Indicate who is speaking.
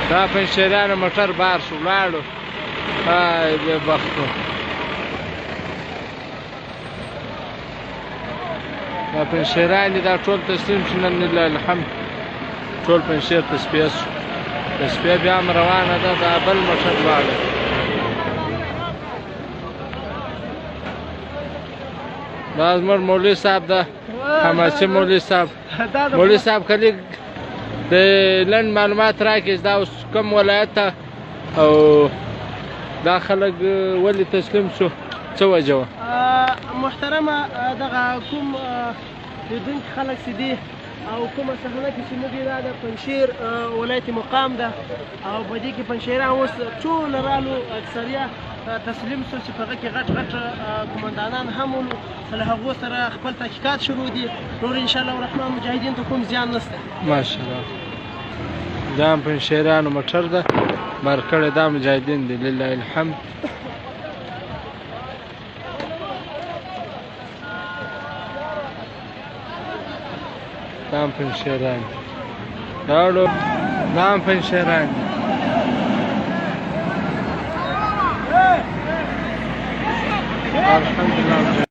Speaker 1: دا پنجشیریانو موټر بار شو ولاړو. های بې بختو. دا پنجشیریان دي دا ټول تسلیم شو نن لله الحمد. ټول پنجشیر تصفیه شو. تصفیه بیا هم روانه ده. دا بل موټر ولاړو. دا زموږ مولوي صاحب ده، حماسي مولوي صاحب. مولوي صاحب که لږ د لنډ معلومات راکړي دا اوس کوم ولایت ته او دا خلک ولې تسلیم شو، څه وجه وه؟
Speaker 2: محترمه دغه کوم لیدونکي خلک چې دي او کومه صحنه کې چې موږ یې دا د پنجشیر ولایت مقام ده او په دې کې پنجشیریان اوس ټول رالو اکثریه تسلیم شو چې په هغه کې غټ غټ قمندانان هم ول له هغو سره خپل تحقیقات شروع دي. نور انشاءالله الرحمن مجاهدین ته کوم زیان نشته.
Speaker 1: ماشاءالله. دا هم پنجشیریانو موټر ده مار کړی. دا مجاهدین دي لله الحمد. دا هم پنجشیریان دي. دا هم پنجشیریان دي. الحمدلله.